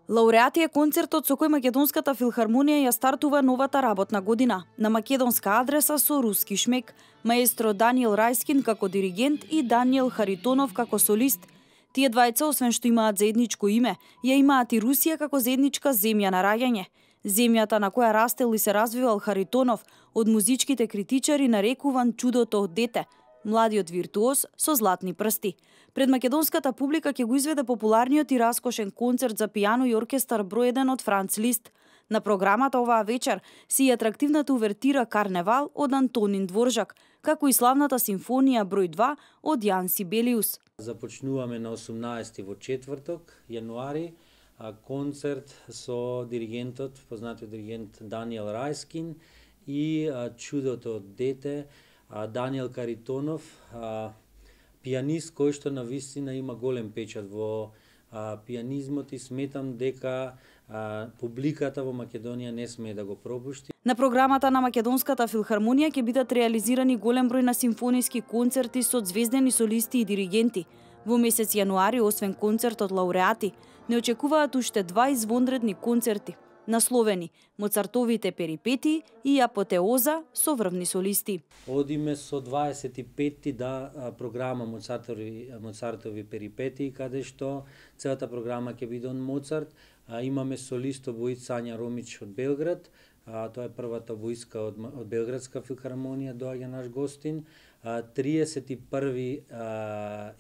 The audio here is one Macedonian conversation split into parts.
Лауреати е концертот со кој Македонската филхармонија ја стартува новата работна година. На македонска адреса со руски шмек, маестро Даниел Рајскин како диригент и Даниел Харитонов како солист. Тие двајца, освен што имаат заедничко име, ја имаат и Русија како заедничка земја на раѓање. Земјата на која растел и се развивал Харитонов, од музичките критичари нарекуван чудото од дете, младиот виртуоз со златни прсти. Пред македонската публика ќе го изведе популарниот и раскошен концерт за пијано и оркестар број 1 од Франц Лист. На програмата оваа вечер си и атрактивната увертира Карневал од Антонин Дворжак, како и славната симфонија број 2 од Јан Сибелиус. Започнуваме на 18 во четврток, јануари, концерт со диригентот, познатиот диригент Даниел Рајскин и чудото од дете Даниел Харитонов, пијанист кој што навистина има голем печат во пијанизмот и сметам дека публиката во Македонија не смее да го пропушти. На програмата на Македонската филхармонија ќе бидат реализирани голем број на симфониски концерти со звездени солисти и диригенти. Во месец јануари, освен концертот Лауреати, не очекуваат уште два извонредни концерти, насловени Моцартовите перипетии и Апотеоза со врвни солисти. Одиме со 25-ти програма Моцартови перипетии, каде што целата програма ќе биде од Моцарт. Имаме солист обојц Сања Ромич од Белград, тоа е првата обојска од Белградска филхармонија, доаѓа наш гостин. 31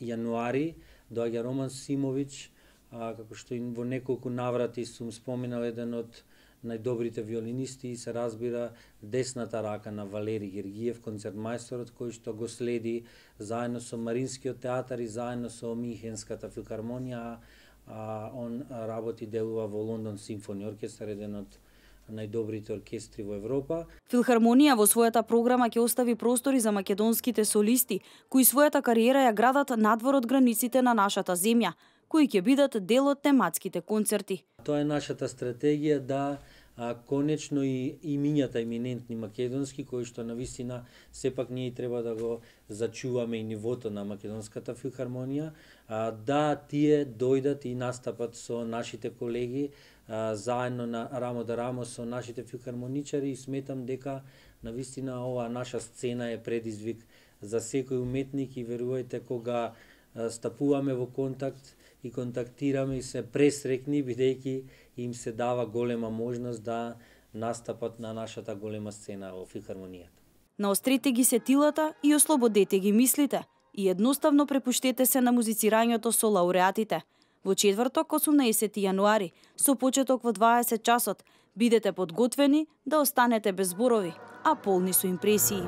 јануари доаѓа Роман Симович, како што и во неколку наврати сум споменал, еден од најдобрите виолинисти и се разбира десната рака на Валери Гергиев, концертмајсторот кој што го следи заедно со Маринскиот театар и заедно со Михенската филхармонија. Он работи, делува во Лондон Симфони оркестар, еден од најдобрите оркестри во Европа. Филхармонија во својата програма ќе остави простори за македонските солисти, кои својата кариера ја градат надвор од границите на нашата земја, кои ќе бидат дел од тематските концерти. Тоа е нашата стратегија да конечно и имињата еминентни македонски, кои што навистина сепак ние треба да го зачуваме и нивото на Македонската филхармонија, да тие дојдат и настапат со нашите колеги, заедно на рамо да рамо со нашите филхармоничари, и сметам дека навистина оваа наша сцена е предизвик за секој уметник и верувајте, кога стапуваме во контакт и контактираме и се пресрекни, бидејќи им се дава голема можност да настапат на нашата голема сцена во филхармонијата. Наострете ги сетилата и ослободете ги мислите и едноставно препуштете се на музицирањето со лауреатите. Во четврток, 18 јануари, со почеток во 20 часот, бидете подготвени да останете без зборови, а полни со импресии.